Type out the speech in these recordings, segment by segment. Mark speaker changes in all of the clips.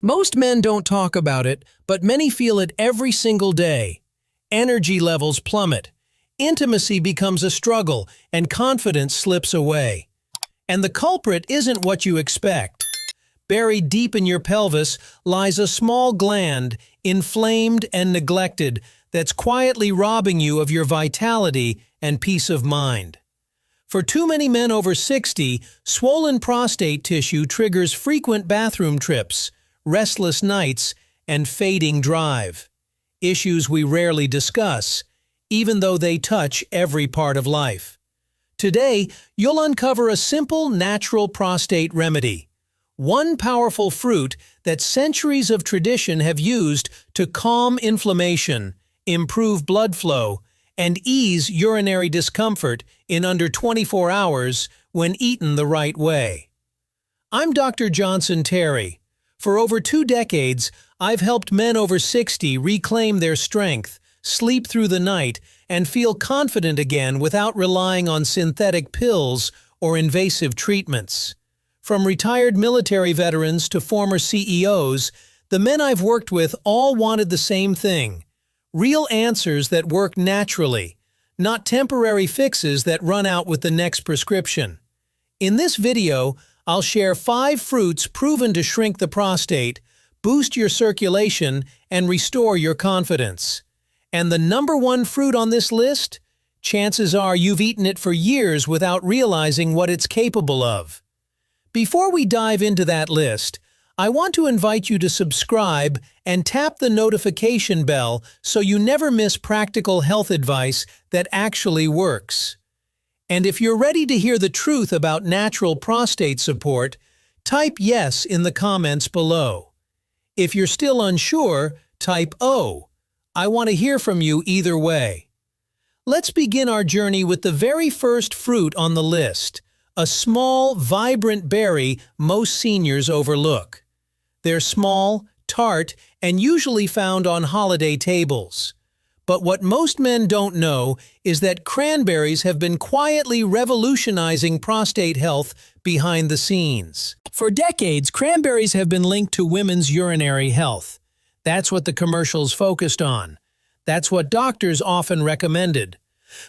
Speaker 1: Most men don't talk about it, but many feel it every single day. Energy levels plummet, intimacy becomes a struggle, and confidence slips away. And the culprit isn't what you expect. Buried deep in your pelvis lies a small gland, inflamed and neglected, that's quietly robbing you of your vitality and peace of mind. For too many men over 60, swollen prostate tissue triggers frequent bathroom trips, restless nights, and fading drive. Issues we rarely discuss, even though they touch every part of life. Today, you'll uncover a simple, natural prostate remedy. One powerful fruit that centuries of tradition have used to calm inflammation, improve blood flow, and ease urinary discomfort in under 24 hours when eaten the right way. I'm Dr. Johnson Terry. For over 2 decades, I've helped men over 60 reclaim their strength, sleep through the night, and feel confident again without relying on synthetic pills or invasive treatments. From retired military veterans to former CEOs, the men I've worked with all wanted the same thing: real answers that work naturally, not temporary fixes that run out with the next prescription. In this video, I'll share 5 fruits proven to shrink the prostate, boost your circulation, and restore your confidence. And the #1 fruit on this list? Chances are you've eaten it for years without realizing what it's capable of. Before we dive into that list, I want to invite you to subscribe and tap the notification bell so you never miss practical health advice that actually works. And if you're ready to hear the truth about natural prostate support, type yes in the comments below. If you're still unsure, type O. I want to hear from you either way. Let's begin our journey with the very first fruit on the list, a small, vibrant berry most seniors overlook. They're small, tart, and usually found on holiday tables. But what most men don't know is that cranberries have been quietly revolutionizing prostate health behind the scenes. For decades, cranberries have been linked to women's urinary health. That's what the commercials focused on. That's what doctors often recommended.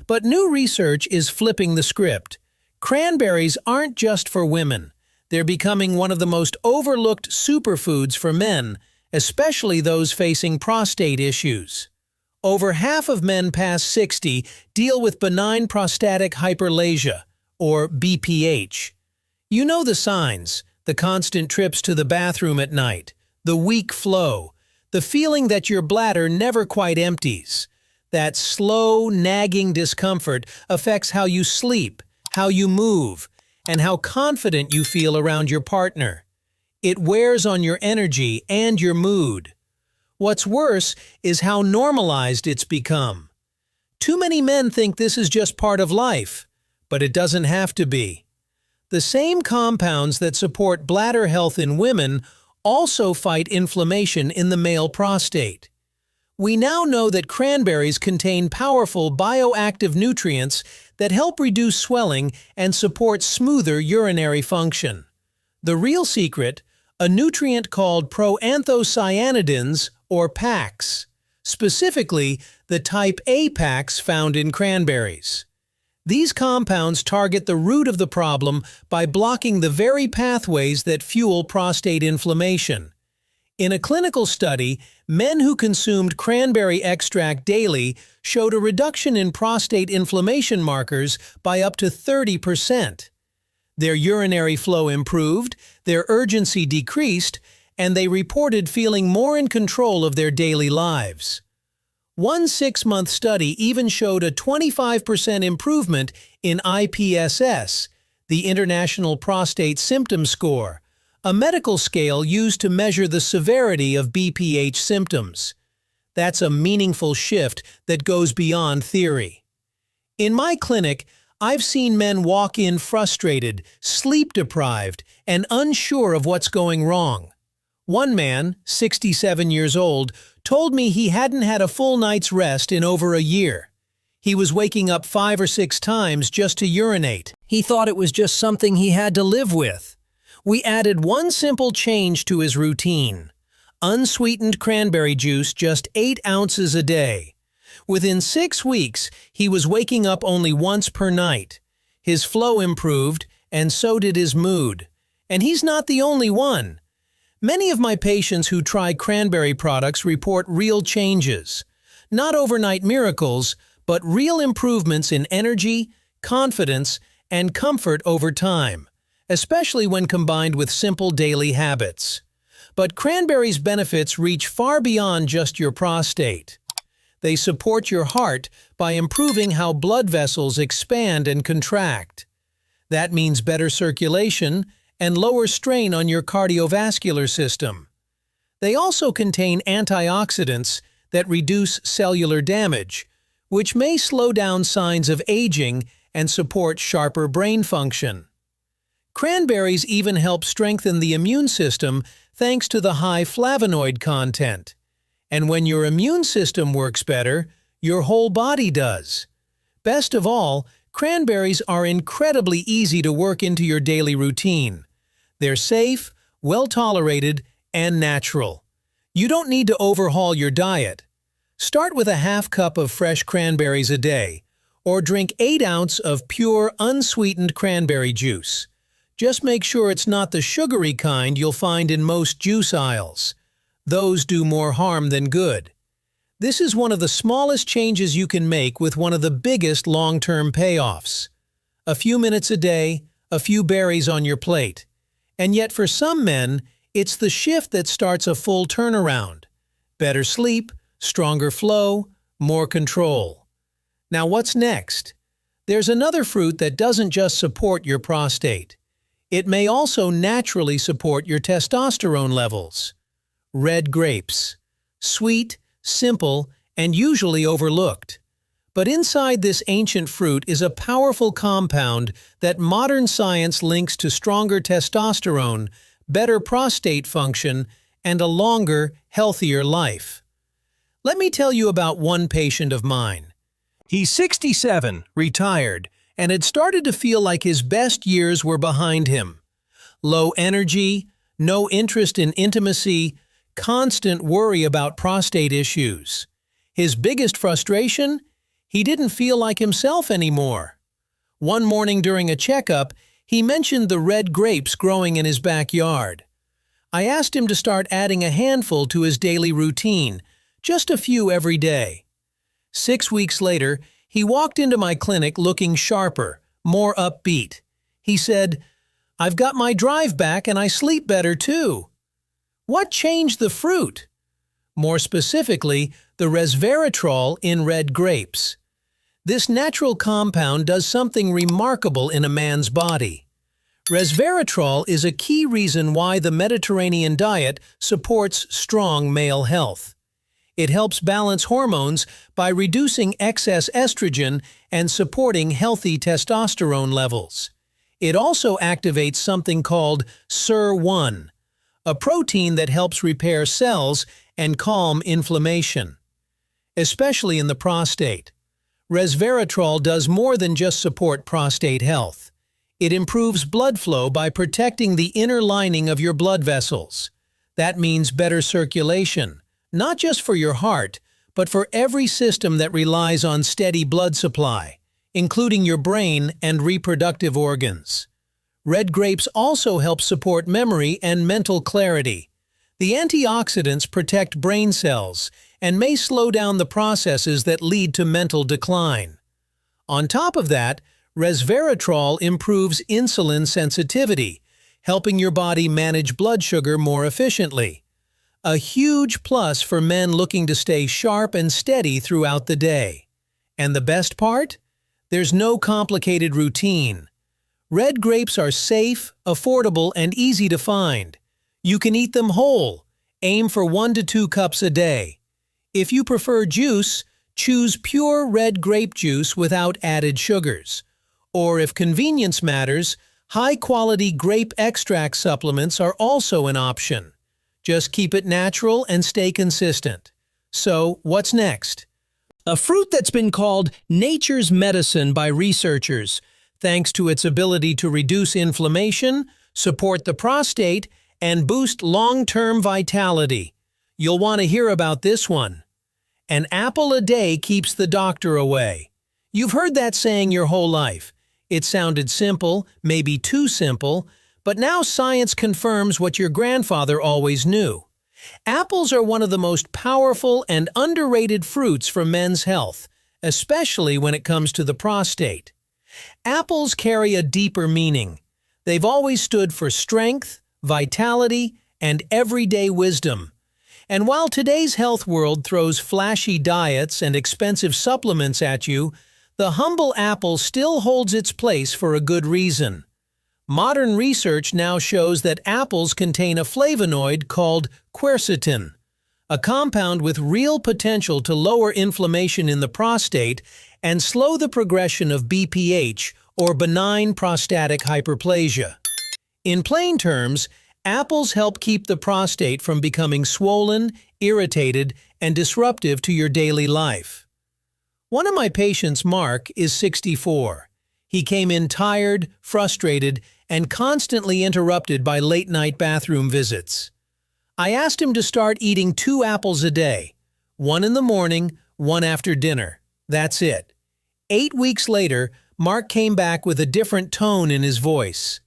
Speaker 1: But new research is flipping the script. Cranberries aren't just for women. They're becoming one of the most overlooked superfoods for men, especially those facing prostate issues. Over half of men past 60 deal with benign prostatic hyperplasia, or BPH. You know the signs: the constant trips to the bathroom at night, the weak flow, the feeling that your bladder never quite empties. That slow, nagging discomfort affects how you sleep, how you move, and how confident you feel around your partner. It wears on your energy and your mood. What's worse is how normalized it's become. Too many men think this is just part of life, but it doesn't have to be. The same compounds that support bladder health in women also fight inflammation in the male prostate. We now know that cranberries contain powerful bioactive nutrients that help reduce swelling and support smoother urinary function. The real secret: a nutrient called proanthocyanidins, or PACs, specifically the type A PACs found in cranberries. These compounds target the root of the problem by blocking the very pathways that fuel prostate inflammation. In a clinical study, men who consumed cranberry extract daily showed a reduction in prostate inflammation markers by up to 30%. Their urinary flow improved, their urgency decreased, and they reported feeling more in control of their daily lives. One 6-month study even showed a 25% improvement in IPSS, the International Prostate Symptom Score, a medical scale used to measure the severity of BPH symptoms. That's a meaningful shift that goes beyond theory. In my clinic, I've seen men walk in frustrated, sleep-deprived, and unsure of what's going wrong. One man, 67 years old, told me he hadn't had a full night's rest in over a year. He was waking up 5 or 6 times just to urinate. He thought it was just something he had to live with. We added one simple change to his routine: unsweetened cranberry juice just 8 ounces a day. Within 6 weeks, he was waking up only once per night. His flow improved, and so did his mood. And he's not the only one. Many of my patients who try cranberry products report real changes. Not overnight miracles, but real improvements in energy, confidence, and comfort over time, especially when combined with simple daily habits. But cranberries' benefits reach far beyond just your prostate. They support your heart by improving how blood vessels expand and contract. That means better circulation and lower strain on your cardiovascular system. They also contain antioxidants that reduce cellular damage, which may slow down signs of aging and support sharper brain function. Cranberries even help strengthen the immune system thanks to the high flavonoid content. And when your immune system works better, your whole body does. Best of all, cranberries are incredibly easy to work into your daily routine. They're safe, well-tolerated, and natural. You don't need to overhaul your diet. Start with a half cup of fresh cranberries a day, or drink 8 ounces of pure, unsweetened cranberry juice. Just make sure it's not the sugary kind you'll find in most juice aisles. Those do more harm than good. This is one of the smallest changes you can make with one of the biggest long-term payoffs. A few minutes a day, a few berries on your plate. And yet for some men, it's the shift that starts a full turnaround. Better sleep, stronger flow, more control. Now what's next? There's another fruit that doesn't just support your prostate. It may also naturally support your testosterone levels. Red grapes. Sweet, simple, and usually overlooked. But inside this ancient fruit is a powerful compound that modern science links to stronger testosterone, better prostate function, and a longer, healthier life. Let me tell you about one patient of mine. He's 67, retired, and had started to feel like his best years were behind him. Low energy, no interest in intimacy, constant worry about prostate issues. His biggest frustration? He didn't feel like himself anymore. One morning during a checkup, he mentioned the red grapes growing in his backyard. I asked him to start adding a handful to his daily routine, just a few every day. 6 weeks later, he walked into my clinic looking sharper, more upbeat. He said, "I've got my drive back and I sleep better too." What changed the fruit? More specifically, the resveratrol in red grapes. This natural compound does something remarkable in a man's body. Resveratrol is a key reason why the Mediterranean diet supports strong male health. It helps balance hormones by reducing excess estrogen and supporting healthy testosterone levels. It also activates something called SIR1, a protein that helps repair cells and calm inflammation. Especially in the prostate. Resveratrol does more than just support prostate health. It improves blood flow by protecting the inner lining of your blood vessels. That means better circulation, not just for your heart, but for every system that relies on steady blood supply, including your brain and reproductive organs. Red grapes also help support memory and mental clarity. The antioxidants protect brain cells and may slow down the processes that lead to mental decline. On top of that, resveratrol improves insulin sensitivity, helping your body manage blood sugar more efficiently. A huge plus for men looking to stay sharp and steady throughout the day. And the best part? There's no complicated routine. Red grapes are safe, affordable, and easy to find. You can eat them whole. Aim for 1 to 2 cups a day. If you prefer juice, choose pure red grape juice without added sugars. Or if convenience matters, high-quality grape extract supplements are also an option. Just keep it natural and stay consistent. So, what's next? A fruit that's been called nature's medicine by researchers, thanks to its ability to reduce inflammation, support the prostate, and boost long-term vitality. You'll want to hear about this one. An apple a day keeps the doctor away. You've heard that saying your whole life. It sounded simple, maybe too simple, but now science confirms what your grandfather always knew. Apples are one of the most powerful and underrated fruits for men's health, especially when it comes to the prostate. Apples carry a deeper meaning. They've always stood for strength, vitality, and everyday wisdom. And while today's health world throws flashy diets and expensive supplements at you, the humble apple still holds its place for a good reason. Modern research now shows that apples contain a flavonoid called quercetin, a compound with real potential to lower inflammation in the prostate and slow the progression of BPH, or benign prostatic hyperplasia. In plain terms, apples help keep the prostate from becoming swollen, irritated, and disruptive to your daily life. One of my patients, Mark, is 64. He came in tired, frustrated, and constantly interrupted by late-night bathroom visits. I asked him to start eating 2 apples a day, one in the morning, one after dinner. That's it. 8 weeks later, Mark came back with a different tone in his voice.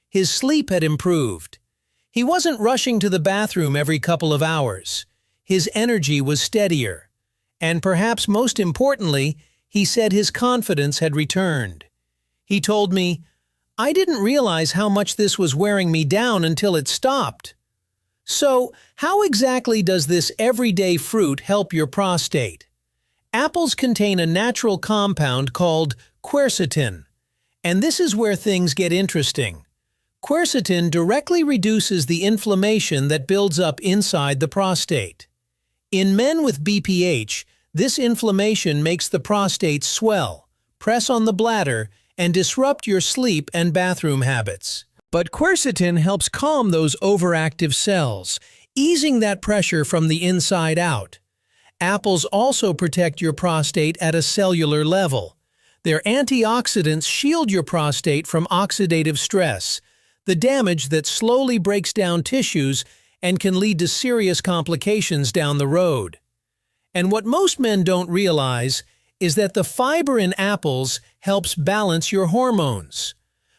Speaker 1: His sleep had improved. He wasn't rushing to the bathroom every couple of hours. His energy was steadier. And perhaps most importantly, he said his confidence had returned. He told me, "I didn't realize how much this was wearing me down until it stopped." So, how exactly does this everyday fruit help your prostate? Apples contain a natural compound called quercetin. And this is where things get interesting. Quercetin directly reduces the inflammation that builds up inside the prostate. In men with BPH, this inflammation makes the prostate swell, press on the bladder, and disrupt your sleep and bathroom habits. But quercetin helps calm those overactive cells, easing that pressure from the inside out. Apples also protect your prostate at a cellular level. Their antioxidants shield your prostate from oxidative stress, the damage that slowly breaks down tissues and can lead to serious complications down the road. And what most men don't realize is that the fiber in apples helps balance your hormones.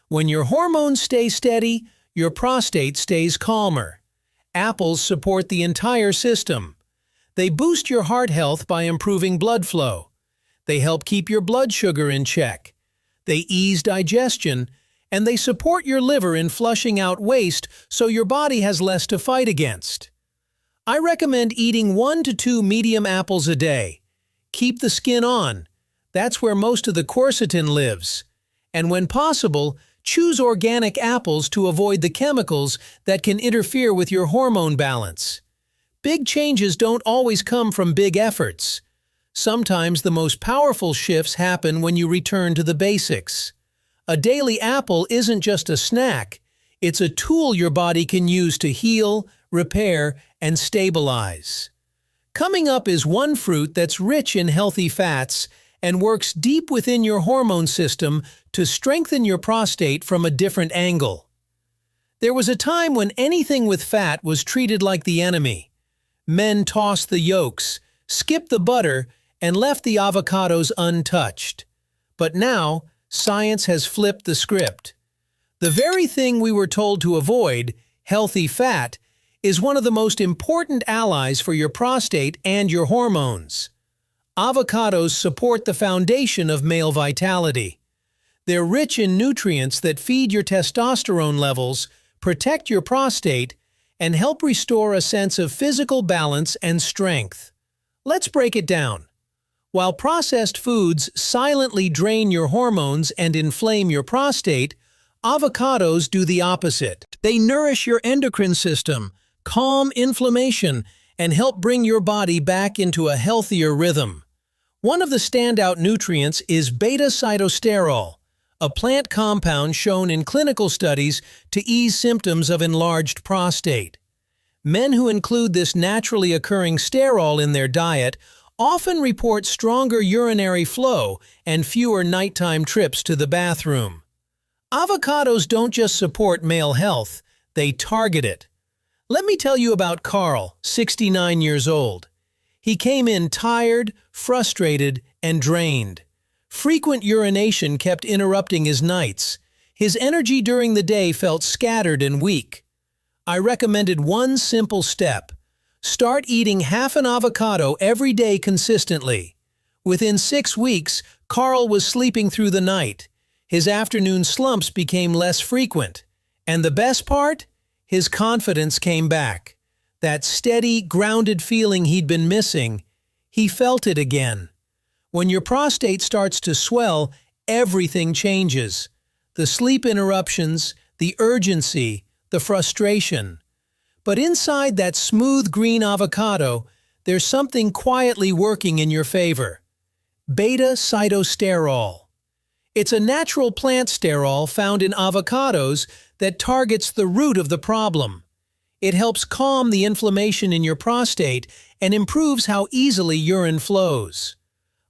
Speaker 1: When your hormones stay steady, your prostate stays calmer. Apples support the entire system. They boost your heart health by improving blood flow. They help keep your blood sugar in check. They ease digestion, and they support your liver in flushing out waste so your body has less to fight against. I recommend eating 1 to 2 medium apples a day. Keep the skin on. That's where most of the quercetin lives. And when possible, choose organic apples to avoid the chemicals that can interfere with your hormone balance. Big changes don't always come from big efforts. Sometimes the most powerful shifts happen when you return to the basics. A daily apple isn't just a snack. It's a tool your body can use to heal, repair, and stabilize. Coming up is one fruit that's rich in healthy fats and works deep within your hormone system to strengthen your prostate from a different angle. There was a time when anything with fat was treated like the enemy. Men tossed the yolks, skipped the butter, and left the avocados untouched. But now, science has flipped the script. The very thing we were told to avoid, healthy fat, is one of the most important allies for your prostate and your hormones. Avocados support the foundation of male vitality. They're rich in nutrients that feed your testosterone levels, protect your prostate, and help restore a sense of physical balance and strength. Let's break it down. While processed foods silently drain your hormones and inflame your prostate, avocados do the opposite. They nourish your endocrine system, calm inflammation, and help bring your body back into a healthier rhythm. One of the standout nutrients is beta-sitosterol, a plant compound shown in clinical studies to ease symptoms of enlarged prostate. Men who include this naturally occurring sterol in their diet often report stronger urinary flow and fewer nighttime trips to the bathroom. Avocados don't just support male health, they target it. Let me tell you about Carl, 69 years old. He came in tired, frustrated, and drained. Frequent urination kept interrupting his nights. His energy during the day felt scattered and weak. I recommended one simple step. Start eating half an avocado every day consistently. Within 6 weeks, Carl was sleeping through the night. His afternoon slumps became less frequent. And the best part? His confidence came back. That steady, grounded feeling he'd been missing, he felt it again. When your prostate starts to swell, everything changes. The sleep interruptions, the urgency, the frustration. But inside that smooth green avocado, there's something quietly working in your favor. Beta-cytosterol. It's a natural plant sterol found in avocados that targets the root of the problem. It helps calm the inflammation in your prostate and improves how easily urine flows.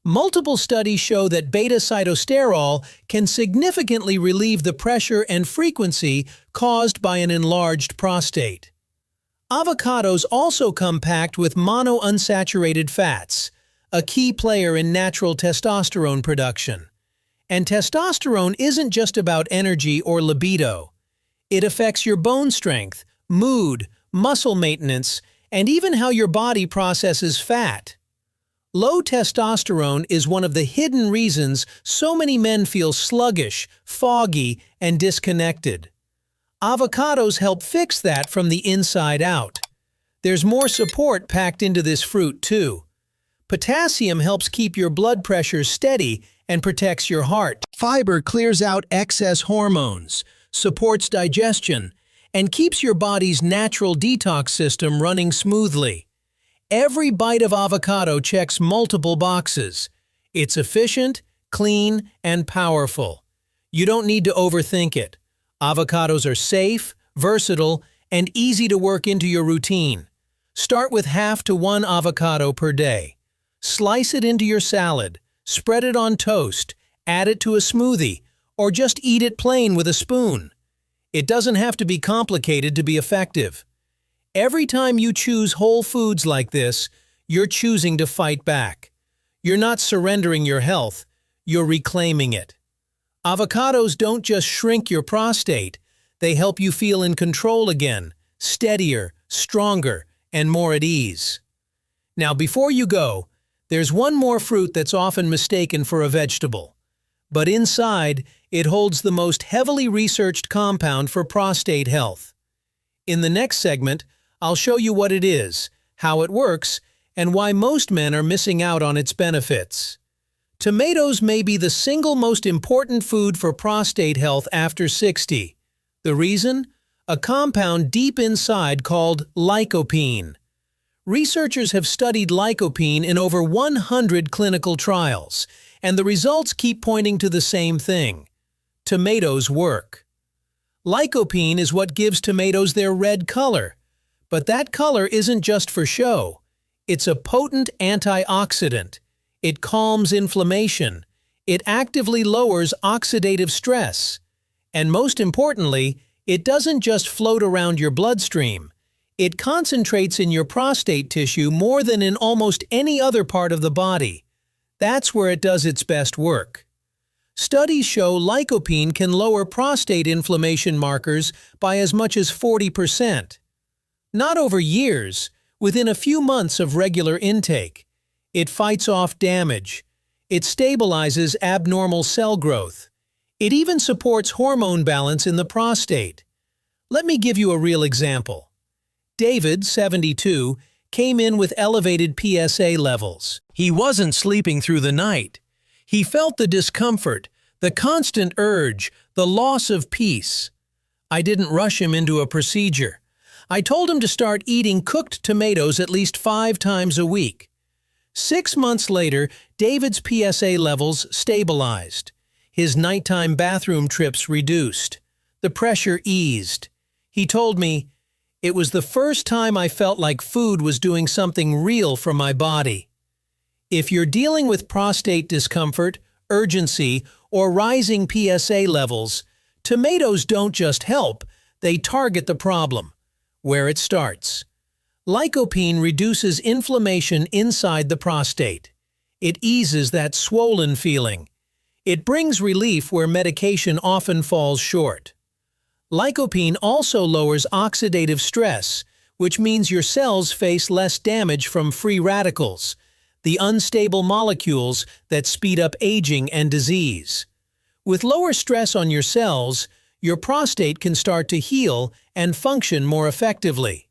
Speaker 1: Multiple studies show that beta-cytosterol can significantly relieve the pressure and frequency caused by an enlarged prostate. Avocados also come packed with monounsaturated fats, a key player in natural testosterone production. And testosterone isn't just about energy or libido. It affects your bone strength, mood, muscle maintenance, and even how your body processes fat. Low testosterone is one of the hidden reasons so many men feel sluggish, foggy, and disconnected. Avocados help fix that from the inside out. There's more support packed into this fruit too. Potassium helps keep your blood pressure steady and protects your heart. Fiber clears out excess hormones, supports digestion, and keeps your body's natural detox system running smoothly. Every bite of avocado checks multiple boxes. It's efficient, clean, and powerful. You don't need to overthink it. Avocados are safe, versatile, and easy to work into your routine. Start with half to 1 avocado per day. Slice it into your salad, spread it on toast, add it to a smoothie, or just eat it plain with a spoon. It doesn't have to be complicated to be effective. Every time you choose whole foods like this, you're choosing to fight back. You're not surrendering your health, you're reclaiming it. Avocados don't just shrink your prostate, they help you feel in control again, steadier, stronger, and more at ease. Now, before you go, there's one more fruit that's often mistaken for a vegetable. But inside, it holds the most heavily researched compound for prostate health. In the next segment, I'll show you what it is, how it works, and why most men are missing out on its benefits. Tomatoes may be the single most important food for prostate health after 60. The reason? A compound deep inside called lycopene. Researchers have studied lycopene in over 100 clinical trials, and the results keep pointing to the same thing. Tomatoes work. Lycopene is what gives tomatoes their red color. But that color isn't just for show. It's a potent antioxidant. It calms inflammation. It actively lowers oxidative stress. And most importantly, it doesn't just float around your bloodstream. It concentrates in your prostate tissue more than in almost any other part of the body. That's where it does its best work. Studies show lycopene can lower prostate inflammation markers by as much as 40%. Not over years, within a few months of regular intake. It fights off damage. It stabilizes abnormal cell growth. It even supports hormone balance in the prostate. Let me give you a real example. David, 72, came in with elevated PSA levels. He wasn't sleeping through the night. He felt the discomfort, the constant urge, the loss of peace. I didn't rush him into a procedure. I told him to start eating cooked tomatoes at least 5 times a week. 6 months later, David's PSA levels stabilized. His nighttime bathroom trips reduced. The pressure eased. He told me, "It was the first time I felt like food was doing something real for my body." If you're dealing with prostate discomfort, urgency, or rising PSA levels, tomatoes don't just help, they target the problem. Where it starts. Lycopene reduces inflammation inside the prostate. It eases that swollen feeling. It brings relief where medication often falls short. Lycopene also lowers oxidative stress, which means your cells face less damage from free radicals, the unstable molecules that speed up aging and disease. With lower stress on your cells, your prostate can start to heal and function more effectively.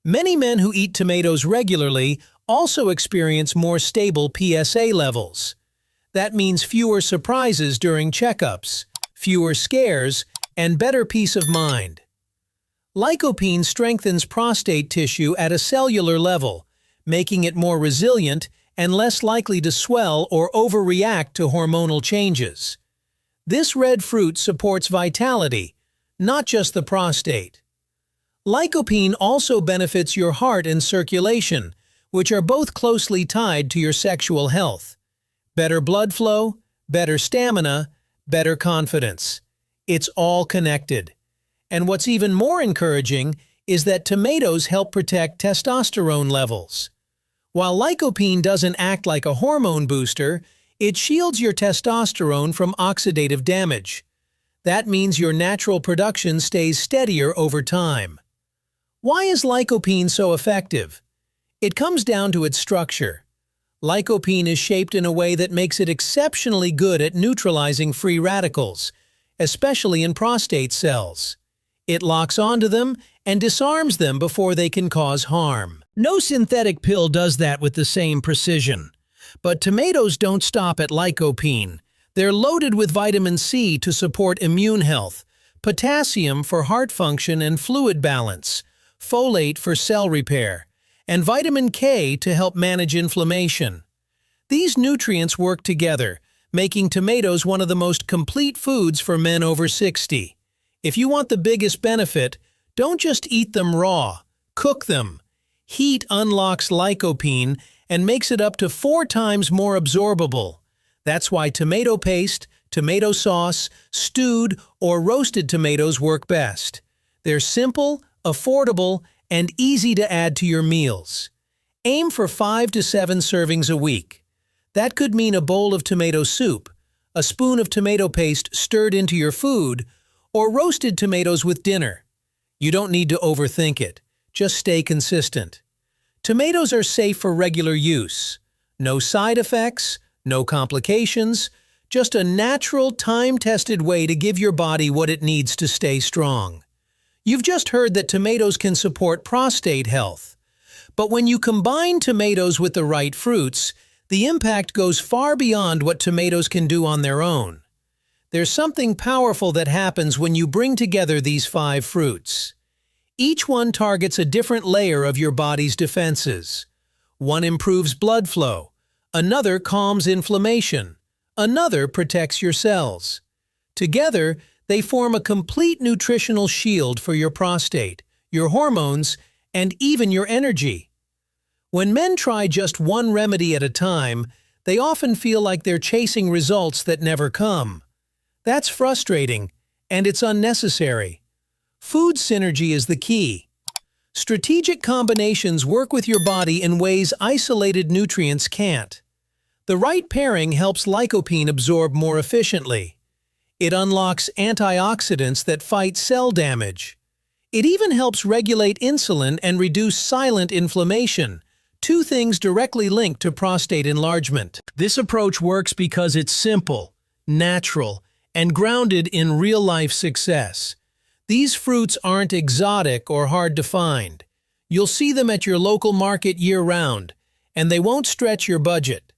Speaker 1: Many men who eat tomatoes regularly also experience more stable PSA levels. That means fewer surprises during checkups, fewer scares, and better peace of mind. Lycopene strengthens prostate tissue at a cellular level, making it more resilient and less likely to swell or overreact to hormonal changes. This red fruit supports vitality, not just the prostate. Lycopene also benefits your heart and circulation, which are both closely tied to your sexual health. Better blood flow, better stamina, better confidence. It's all connected. And what's even more encouraging is that tomatoes help protect testosterone levels. While lycopene doesn't act like a hormone booster, it shields your testosterone from oxidative damage. That means your natural production stays steadier over time. Why is lycopene so effective? It comes down to its structure. Lycopene is shaped in a way that makes it exceptionally good at neutralizing free radicals, especially in prostate cells. It locks onto them and disarms them before they can cause harm. No synthetic pill does that with the same precision. But tomatoes don't stop at lycopene. They're loaded with vitamin C to support immune health, potassium for heart function and fluid balance, folate for cell repair, and vitamin K to help manage inflammation. These nutrients work together, making tomatoes one of the most complete foods for men over 60. If you want the biggest benefit, don't just eat them raw, cook them. Heat unlocks lycopene and makes it up to 4 times more absorbable. That's why tomato paste, tomato sauce, stewed, or roasted tomatoes work best. They're simple, affordable, and easy to add to your meals. Aim for 5 to 7 servings a week. That could mean a bowl of tomato soup, a spoon of tomato paste stirred into your food, or roasted tomatoes with dinner. You don't need to overthink it. Just stay consistent. Tomatoes are safe for regular use. No side effects, no complications, just a natural, time-tested way to give your body what it needs to stay strong. You've just heard that tomatoes can support prostate health. But when you combine tomatoes with the right fruits, the impact goes far beyond what tomatoes can do on their own. There's something powerful that happens when you bring together these 5 fruits. Each one targets a different layer of your body's defenses. One improves blood flow, another calms inflammation, another protects your cells. Together, they form a complete nutritional shield for your prostate, your hormones, and even your energy. When men try just one remedy at a time, they often feel like they're chasing results that never come. That's frustrating, and it's unnecessary. Food synergy is the key. Strategic combinations work with your body in ways isolated nutrients can't. The right pairing helps lycopene absorb more efficiently. It unlocks antioxidants that fight cell damage. It even helps regulate insulin and reduce silent inflammation, 2 things directly linked to prostate enlargement. This approach works because it's simple, natural, and grounded in real-life success. These fruits aren't exotic or hard to find. You'll see them at your local market year-round, and they won't stretch your budget.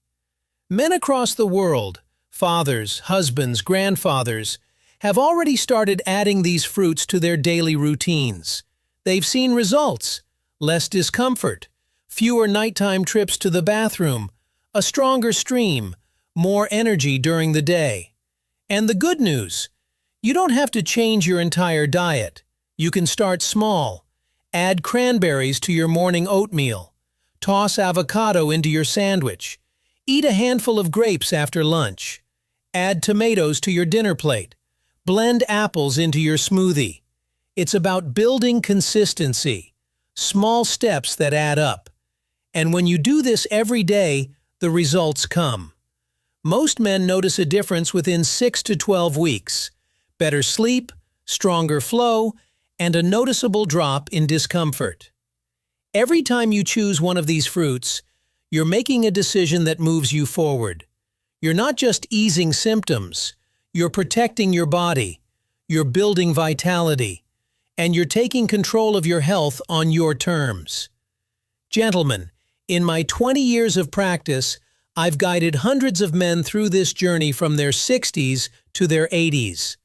Speaker 1: Men across the world, fathers, husbands, grandfathers, have already started adding these fruits to their daily routines. They've seen results: less discomfort, fewer nighttime trips to the bathroom, a stronger stream, more energy during the day. And the good news: you don't have to change your entire diet. You can start small. Add cranberries to your morning oatmeal. Toss avocado into your sandwich. Eat a handful of grapes after lunch. Add tomatoes to your dinner plate. Blend apples into your smoothie. It's about building consistency, small steps that add up. And when you do this every day, the results come. Most men notice a difference within 6 to 12 weeks. Better sleep, stronger flow, and a noticeable drop in discomfort. Every time you choose one of these fruits, you're making a decision that moves you forward. You're not just easing symptoms, you're protecting your body, you're building vitality, and you're taking control of your health on your terms. Gentlemen, in my 20 years of practice, I've guided hundreds of men through this journey from their 60s to their 80s.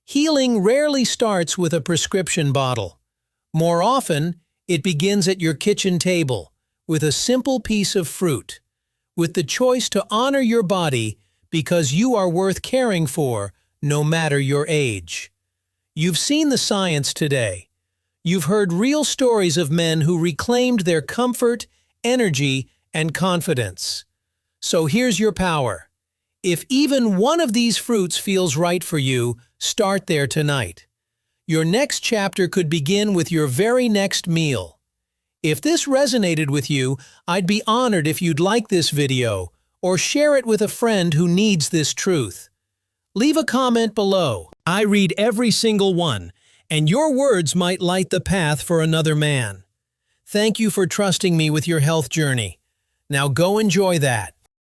Speaker 1: Healing rarely starts with a prescription bottle. More often, it begins at your kitchen table, with a simple piece of fruit, with the choice to honor your body because you are worth caring for, no matter your age. You've seen the science today. You've heard real stories of men who reclaimed their comfort, energy, and confidence. So here's your power. If even one of these fruits feels right for you, start there tonight. Your next chapter could begin with your very next meal. If this resonated with you, I'd be honored if you'd like this video or share it with a friend who needs this truth. Leave a comment below. I read every single one, and your words might light the path for another man. Thank you for trusting me with your health journey. Now go enjoy that.